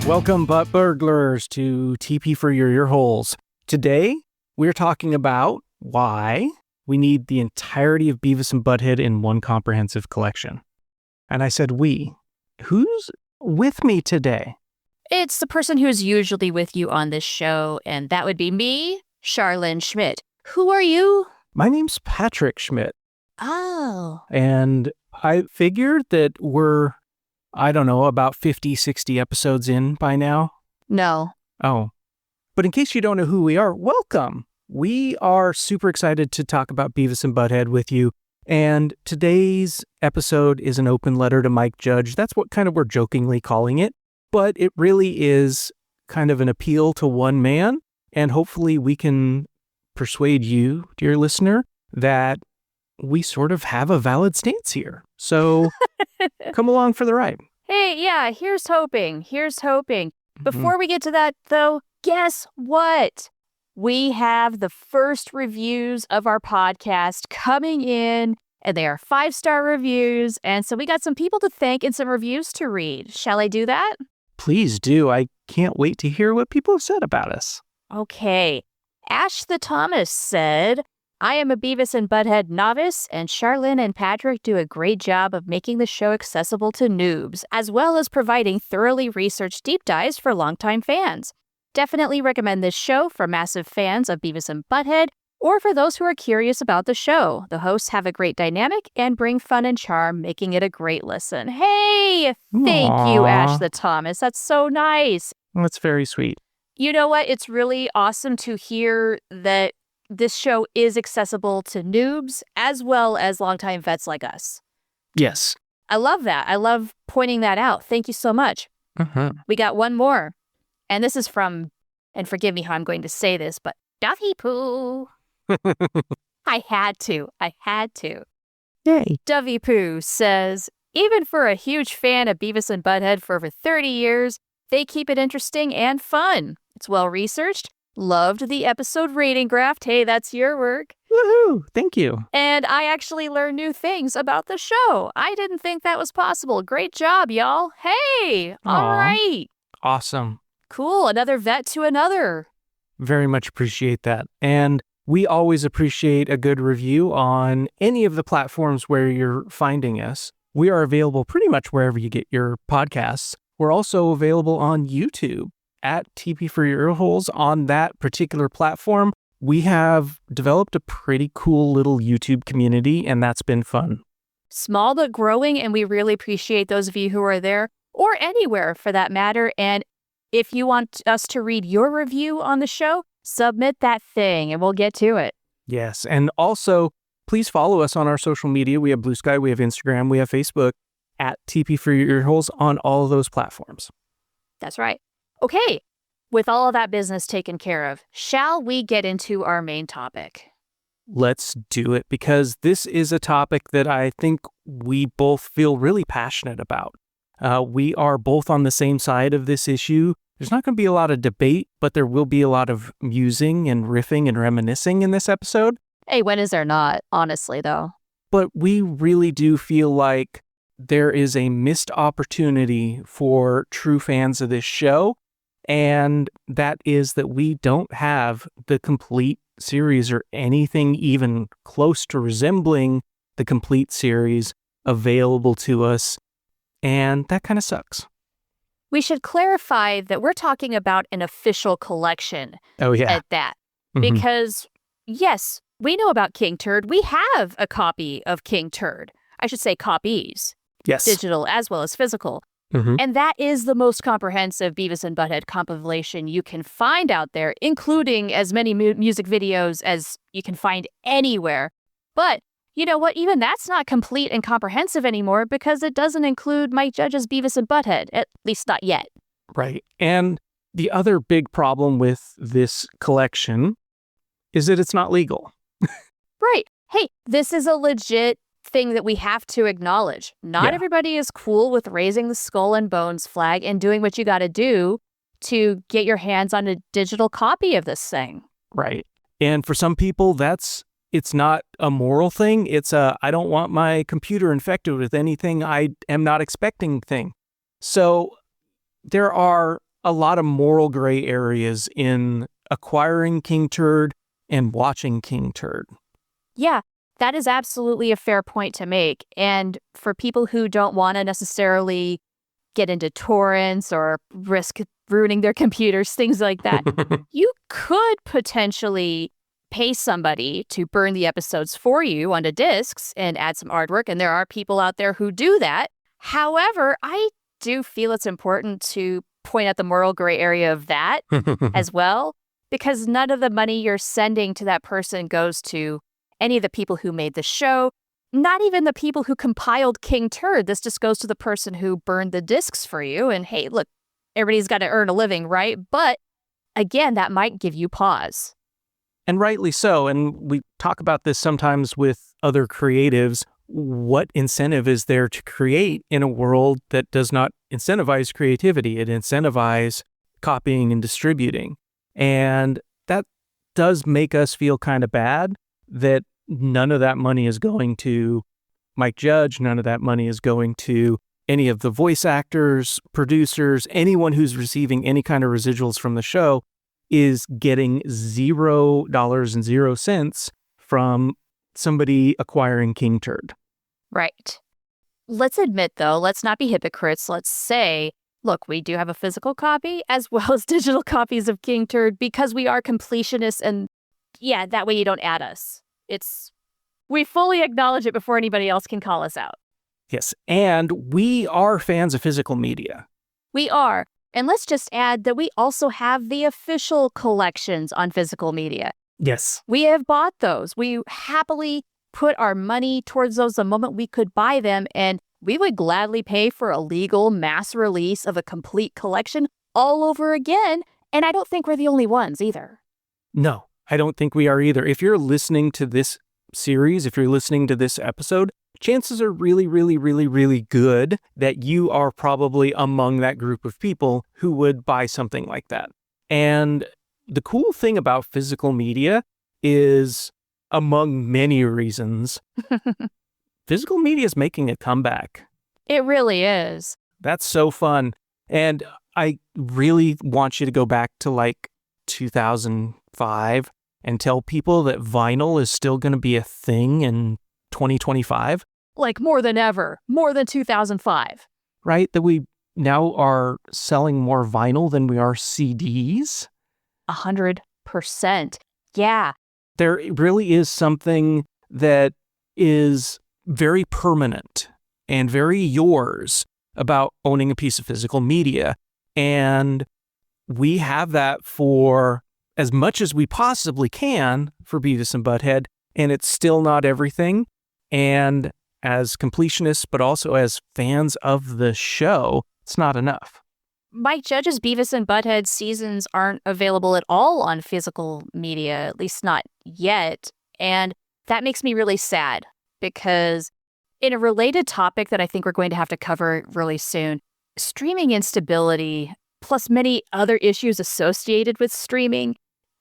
Welcome, butt burglars, to TP For Your Earholes. Today, we're talking about why we need the entirety of Beavis and Butt-head in one comprehensive collection. And I said we. Who's with me today? It's the person who's usually with you on this show, and that would be me, Charlene Schmidt. Who are you? My name's Patrick Schmidt. Oh. And I figured that we're, about 50, 60 episodes in by now. No. Oh. But in case you don't know who we are, welcome. We are super excited to talk about Beavis and Butt-head with you. And today's episode is an open letter to Mike Judge. That's what kind of we're jokingly calling it. But it really is kind of an appeal to one man. And hopefully we can persuade you, dear listener, that we sort of have a valid stance here. So come along for the ride. Hey, yeah, here's hoping. Before we get to that, though, guess what? We have the first reviews of our podcast coming in, and they are 5-star reviews. And so we got some people to thank and some reviews to read. Shall I do that? Please do. I can't wait to hear what people have said about us. Okay. Ash the Thomas said, I am a Beavis and Butt-head novice, and Charlene and Patrick do a great job of making the show accessible to noobs, as well as providing thoroughly researched deep dives for longtime fans. Definitely recommend this show for massive fans of Beavis and Butt-head, or for those who are curious about the show. The hosts have a great dynamic and bring fun and charm, making it a great listen. Hey, thank you, Ash the Thomas. That's so nice. That's very sweet. You know what? It's really awesome to hear that this show is accessible to noobs as well as longtime vets like us. Yes. I love that. I love pointing that out. Thank you so much. We got one more. And this is from, and forgive me how I'm going to say this, but Duffy Poo. I had to. Yay. Duffy Poo says, even for a huge fan of Beavis and Butt-head for over 30 years, they keep it interesting and fun. It's well researched. Loved the episode rating graph. Hey, that's your work. Woohoo! Thank you. And I actually learned new things about the show. I didn't think that was possible. Great job, y'all. Hey, all right. Awesome. Cool. Another vet to another. Very much appreciate that. And we always appreciate a good review on any of the platforms where you're finding us. We are available pretty much wherever you get your podcasts. We're also available on YouTube at TP For Your Earholes. On that particular platform, we have developed a pretty cool little YouTube community, and that's been fun. Small but growing, and we really appreciate those of you who are there, or anywhere for that matter. And if you want us to read your review on the show, submit that thing, and we'll get to it. Yes, and also, please follow us on our social media. We have Blue Sky, we have Instagram, we have Facebook, at TP For Your Earholes on all of those platforms. That's right. Okay, with all of that business taken care of, shall we get into our main topic? Let's do it, because this is a topic that I think we both feel really passionate about. We are both on the same side of this issue. There's not going to be a lot of debate, but there will be a lot of musing and riffing and reminiscing in this episode. Hey, when is there not, honestly, though? But we really do feel like there is a missed opportunity for true fans of this show. And that is that we don't have the complete series or anything even close to resembling the complete series available to us. And that kind of sucks. We should clarify that we're talking about an official collection. Oh, yeah. At that. Because, yes, we know about King Turd. We have a copy of King Turd. I should say copies. Yes. Digital as well as physical. And that is the most comprehensive Beavis and Butt-head compilation you can find out there, including as many music videos as you can find anywhere. But you know what? Even that's not complete and comprehensive anymore because it doesn't include Mike Judge's Beavis and Butt-head, at least not yet. Right. And the other big problem with this collection is that it's not legal. Right. Hey, this is a legit thing that we have to acknowledge. Not everybody is cool with raising the skull and bones flag and doing what you got to do to get your hands on a digital copy of this thing. Right. And for some people, it's not a moral thing. It's a, I don't want my computer infected with anything I am not expecting thing. So there are a lot of moral gray areas in acquiring King Turd and watching King Turd. Yeah, that is absolutely a fair point to make. And for people who don't want to necessarily get into torrents or risk ruining their computers, things like that, you could potentially pay somebody to burn the episodes for you onto discs and add some artwork. And there are people out there who do that. However, I do feel it's important to point out the moral gray area of that as well, because none of the money you're sending to that person goes to any of the people who made the show, not even the people who compiled King Turd. This just goes to the person who burned the discs for you. And hey, look, everybody's got to earn a living, right? But again, that might give you pause. And rightly so. And we talk about this sometimes with other creatives. What incentive is there to create in a world that does not incentivize creativity? It incentivizes copying and distributing. And that does make us feel kind of bad that none of that money is going to Mike Judge. None of that money is going to any of the voice actors, producers, anyone who's receiving any kind of residuals from the show is getting $0 from somebody acquiring King Turd. Right. Let's admit, though, let's not be hypocrites. Let's say, look, we do have a physical copy as well as digital copies of King Turd because we are completionists. And yeah, that way you don't add us. We fully acknowledge it before anybody else can call us out. Yes. And we are fans of physical media. We are. And let's just add that we also have the official collections on physical media. Yes. We have bought those. We happily put our money towards those the moment we could buy them, and we would gladly pay for a legal mass release of a complete collection all over again. And I don't think we're the only ones either. No, I don't think we are either. If you're listening to this series, if you're listening to this episode, chances are really, really, really, really good that you are probably among that group of people who would buy something like that. And the cool thing about physical media is, among many reasons, physical media is making a comeback. It really is. That's so fun. And I really want you to go back to like 2005 and tell people that vinyl is still going to be a thing in 2025. Like more than ever, more than 2005. Right? That we now are selling more vinyl than we are CDs. 100%. Yeah. There really is something that is very permanent and very yours about owning a piece of physical media. And we have that for as much as we possibly can for Beavis and Butt-head, and it's still not everything. And as completionists, but also as fans of the show, it's not enough. Mike Judge's Beavis and Butt-head seasons aren't available at all on physical media, at least not yet. And that makes me really sad because in a related topic that I think we're going to have to cover really soon, streaming instability, plus many other issues associated with streaming,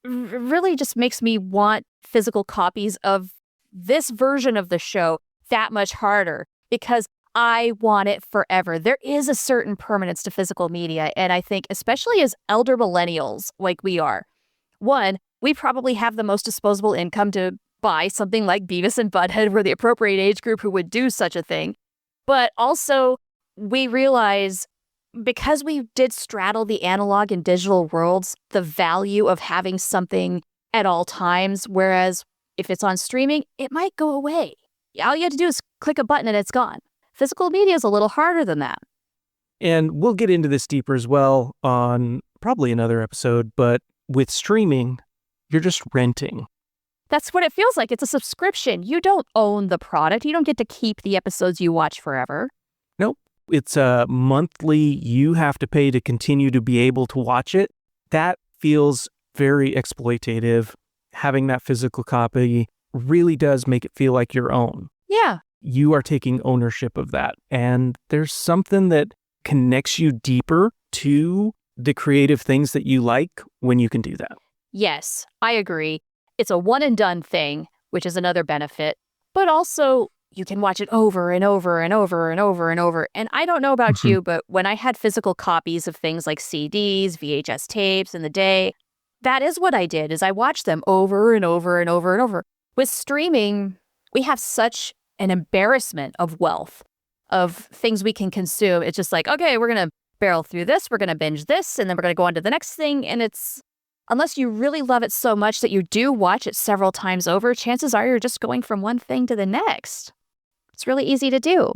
really just makes me want physical copies of this version of the show that much harder because I want it forever. There is a certain permanence to physical media, and I think especially as elder millennials like we are, one, we probably have the most disposable income to buy something like Beavis and Butt-head. We're the appropriate age group who would do such a thing. But also, we realize because we did straddle the analog and digital worlds, the value of having something at all times, whereas if it's on streaming, it might go away. All you have to do is click a button and it's gone. Physical media is a little harder than that. And we'll get into this deeper as well on probably another episode, but with streaming, you're just renting. That's what it feels like. It's a subscription. You don't own the product. You don't get to keep the episodes you watch forever. Nope. It's a monthly, you have to pay to continue to be able to watch it. That feels very exploitative. Having that physical copy really does make it feel like your own. Yeah. You are taking ownership of that. And there's something that connects you deeper to the creative things that you like when you can do that. Yes, I agree. It's a one and done thing, which is another benefit. But also, you can watch it over and over and over and over and over. And I don't know about Mhm. you, but when I had physical copies of things like CDs, VHS tapes in the day, that is what I did, is I watched them over and over and over and over. With streaming, we have such an embarrassment of wealth, of things we can consume. It's just like, okay, we're going to barrel through this, we're going to binge this, and then we're going to go on to the next thing. And it's, unless you really love it so much that you do watch it several times over, chances are you're just going from one thing to the next. It's really easy to do.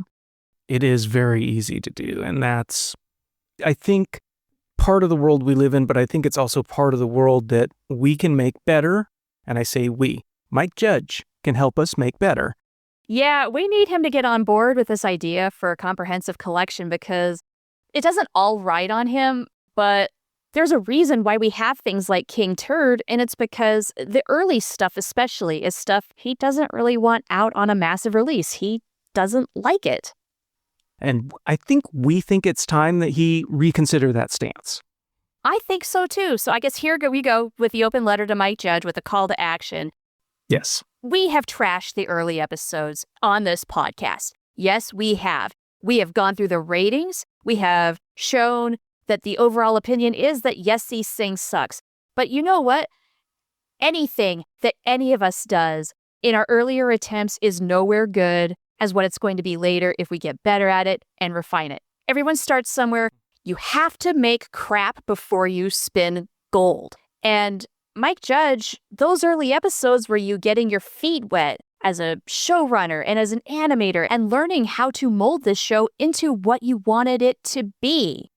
It is very easy to do. And that's, I think, part of the world we live in, but I think it's also part of the world that we can make better. And I say we. Mike Judge can help us make better. Yeah, we need him to get on board with this idea for a comprehensive collection because it doesn't all ride on him, but there's a reason why we have things like King Turd, and it's because the early stuff especially is stuff he doesn't really want out on a massive release. He doesn't like it. And I think we think it's time that he reconsider that stance. I think so too. So I guess here we go with the open letter to Mike Judge with a call to action. Yes. We have trashed the early episodes on this podcast. Yes, we have. We have gone through the ratings. We have shown that the overall opinion is that yes, these things sucks. But you know what? Anything that any of us does in our earlier attempts is nowhere good as what it's going to be later if we get better at it and refine it. Everyone starts somewhere. You have to make crap before you spin gold. And Mike Judge, those early episodes were you getting your feet wet as a showrunner and as an animator and learning how to mold this show into what you wanted it to be.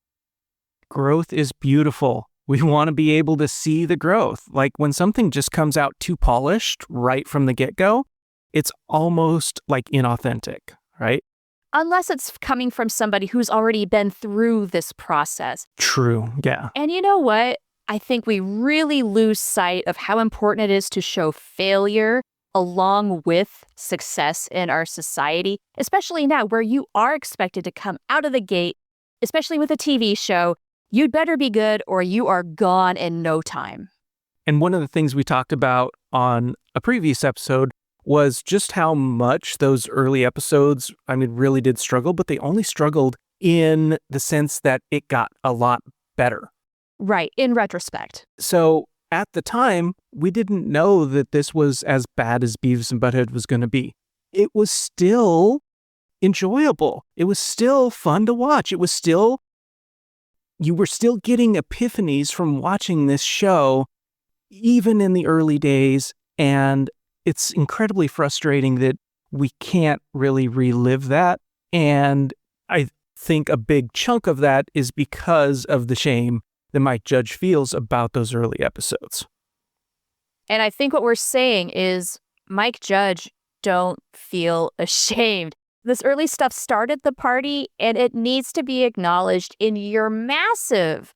Growth is beautiful. We want to be able to see the growth. Like when something just comes out too polished right from the get-go, it's almost like inauthentic, right? Unless it's coming from somebody who's already been through this process. True, yeah. And you know what? I think we really lose sight of how important it is to show failure along with success in our society, especially now where you are expected to come out of the gate, especially with a TV show. You'd better be good or you are gone in no time. And one of the things we talked about on a previous episode was just how much those early episodes, really did struggle, but they only struggled in the sense that it got a lot better. Right, in retrospect. So at the time, we didn't know that this was as bad as Beavis and Butt-head was going to be. It was still enjoyable. It was still fun to watch. You were still getting epiphanies from watching this show, even in the early days. And it's incredibly frustrating that we can't really relive that. And I think a big chunk of that is because of the shame that Mike Judge feels about those early episodes. And I think what we're saying is, Mike Judge, don't feel ashamed. This early stuff started the party, and it needs to be acknowledged in your massive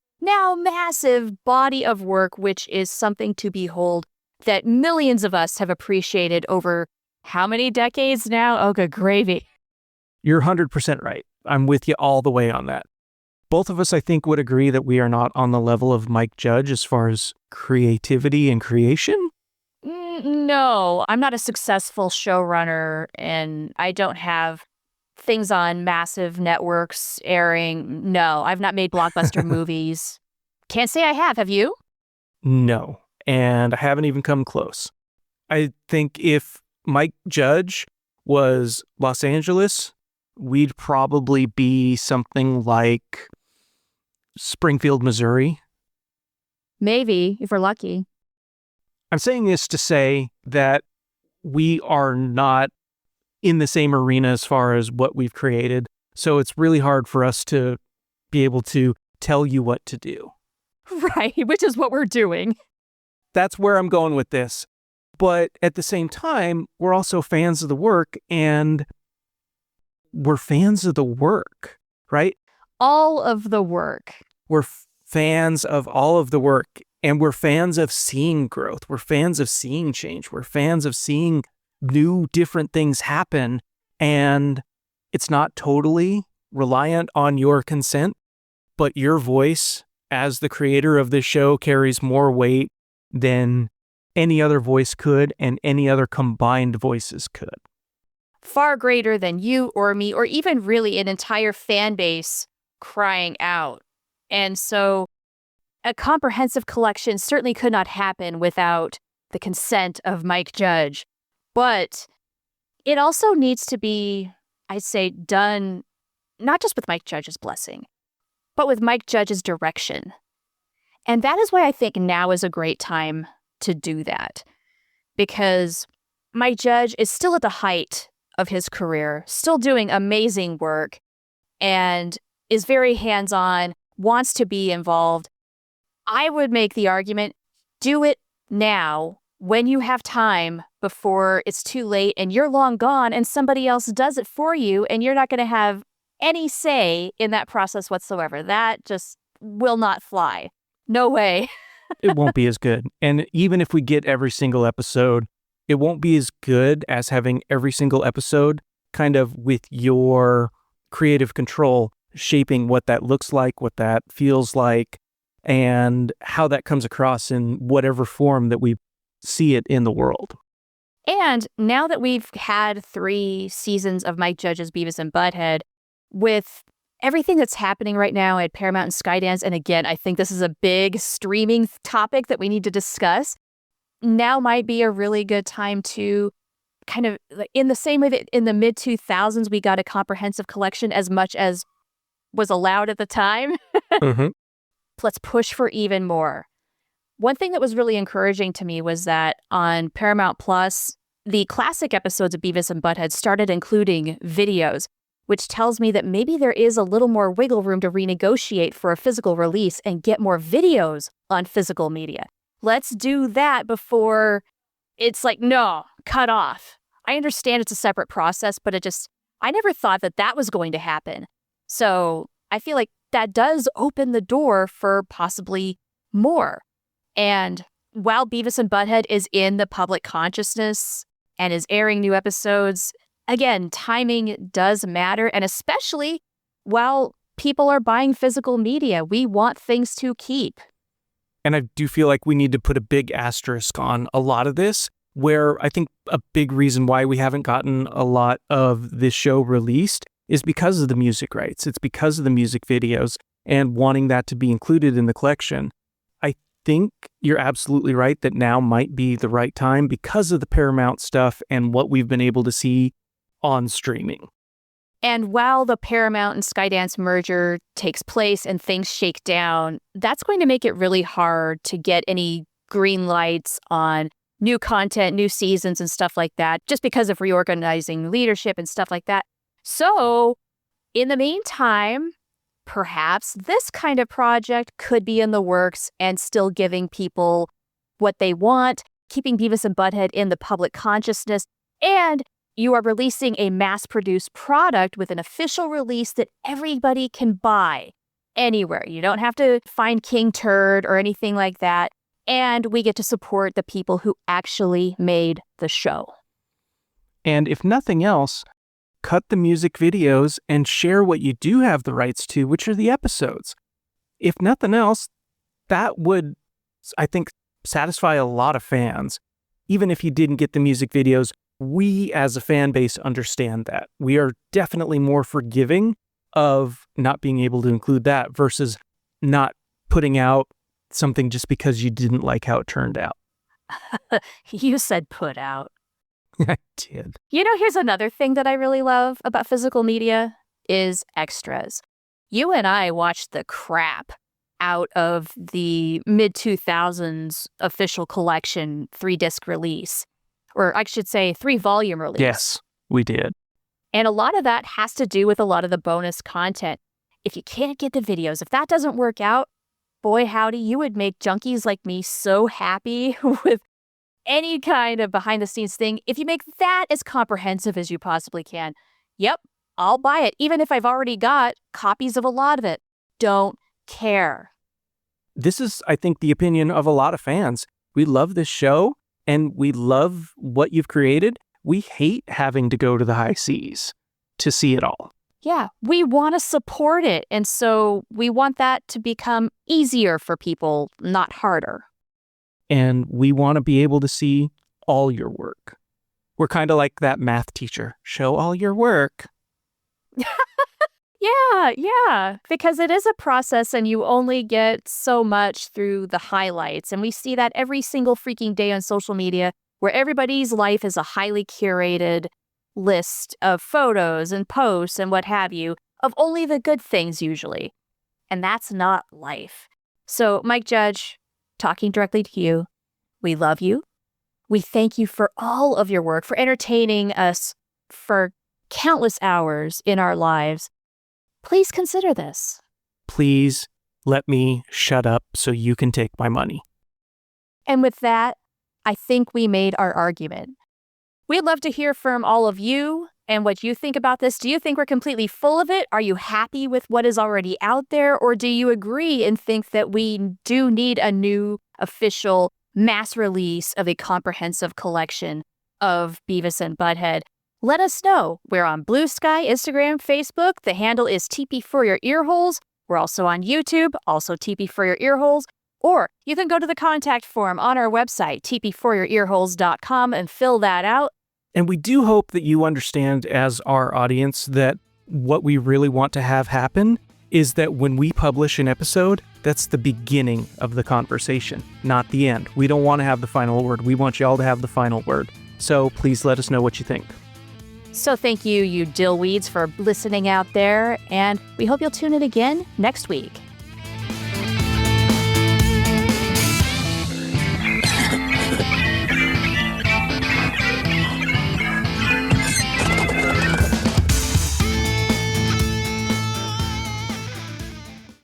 body of work, which is something to behold that millions of us have appreciated over how many decades now? Oh, good gravy. You're 100% right. I'm with you all the way on that. Both of us, I think, would agree that we are not on the level of Mike Judge as far as creativity and creation. No, I'm not a successful showrunner, and I don't have things on massive networks airing. No, I've not made blockbuster movies. Can't say I have. Have you? No, and I haven't even come close. I think if Mike Judge was Los Angeles, we'd probably be something like Springfield, Missouri. Maybe, if we're lucky. I'm saying this to say that we are not in the same arena as far as what we've created. So it's really hard for us to be able to tell you what to do. Right, which is what we're doing. That's where I'm going with this. But at the same time, we're also fans of the work, and we're fans of the work, right? All of the work. We're fans of all of the work, and we're fans of seeing growth. We're fans of seeing change. We're fans of seeing new, different things happen. And it's not totally reliant on your consent, but your voice as the creator of this show carries more weight than any other voice could and any other combined voices could. far greater than you or me, or even really an entire fan base crying out. And so a comprehensive collection certainly could not happen without the consent of Mike Judge. But it also needs to be, I'd say, done not just with Mike Judge's blessing, but with Mike Judge's direction. And that is why I think now is a great time to do that. Because Mike Judge is still at the height of his career, still doing amazing work, and is very hands-on, wants to be involved. I would make the argument, do it now when you have time before it's too late and you're long gone and somebody else does it for you and you're not going to have any say in that process whatsoever. That just will not fly. No way. It won't be as good. And even if we get every single episode, it won't be as good as having every single episode kind of with your creative control shaping what that looks like, what that feels like, and how that comes across in whatever form that we see it in the world. And now that we've had 3 seasons of Mike Judge's Beavis and Butt-head, with everything that's happening right now at Paramount and Skydance, and again, I think this is a big streaming topic that we need to discuss, now might be a really good time to kind of, in the same way that in the mid-2000s we got a comprehensive collection as much as was allowed at the time, Mm-hmm. let's push for even more. One thing that was really encouraging to me was that on Paramount Plus, the classic episodes of Beavis and Butt-head started including videos, which tells me that maybe there is a little more wiggle room to renegotiate for a physical release and get more videos on physical media. Let's do that before it's like, no, cut off. I understand it's a separate process, but I never thought that that was going to happen. So I feel like that does open the door for possibly more. And while Beavis and Butt-head is in the public consciousness and is airing new episodes, again, timing does matter. And especially while people are buying physical media, we want things to keep. And I do feel like we need to put a big asterisk on a lot of this, where I think a big reason why we haven't gotten a lot of this show released is because of the music rights. It's because of the music videos and wanting that to be included in the collection. I think you're absolutely right that now might be the right time because of the Paramount stuff and what we've been able to see on streaming. And while the Paramount and Skydance merger takes place and things shake down, that's going to make it really hard to get any green lights on new content, new seasons and stuff like that, just because of reorganizing leadership and stuff like that. So in the meantime, perhaps this kind of project could be in the works and still giving people what they want, keeping Beavis and Butt-head in the public consciousness, and you are releasing a mass-produced product with an official release that everybody can buy anywhere. You don't have to find King Turd or anything like that. And we get to support the people who actually made the show. And if nothing else, cut the music videos and share what you do have the rights to, which are the episodes. If nothing else, that would, I think, satisfy a lot of fans. Even if you didn't get the music videos, we as a fan base understand that. We are definitely more forgiving of not being able to include that versus not putting out something just because you didn't like how it turned out. You said put out. I did. You know, here's another thing that I really love about physical media is extras. You and I watched the crap out of the mid-2000s official collection 3-disc release, or I should say 3-volume release. Yes, we did. And a lot of that has to do with a lot of the bonus content. If you can't get the videos, if that doesn't work out, boy howdy, you would make junkies like me so happy with any kind of behind-the-scenes thing. If you make that as comprehensive as you possibly can, yep, I'll buy it, even if I've already got copies of a lot of it. Don't care. This is, I think, the opinion of a lot of fans. We love this show, and we love what you've created. We hate having to go to the high seas to see it all. Yeah, we want to support it, and so we want that to become easier for people, not harder. And we want to be able to see all your work. We're kind of like that math teacher. Show all your work. Yeah, because it is a process and you only get so much through the highlights. And we see that every single freaking day on social media where everybody's life is a highly curated list of photos and posts and what have you of only the good things usually. And that's not life. So, Mike Judge, talking directly to you, we love you. We thank you for all of your work, for entertaining us for countless hours in our lives. Please consider this. Please let me shut up so you can take my money. And with that, I think we made our argument. We'd love to hear from all of you and what you think about this. Do you think we're completely full of it? Are you happy with what is already out there? Or do you agree and think that we do need a new official mass release of a comprehensive collection of Beavis and Butt-head? Let us know. We're on Blue Sky, Instagram, Facebook. The handle is TP For Your Earholes. We're also on YouTube, also TP For Your Earholes. Or you can go to the contact form on our website, tpforyourearholes.com, and fill that out. And we do hope that you understand as our audience that what we really want to have happen is that when we publish an episode, that's the beginning of the conversation, not the end. We don't want to have the final word. We want y'all to have the final word. So please let us know what you think. So thank you, you dillweeds, for listening out there, and we hope you'll tune in again next week.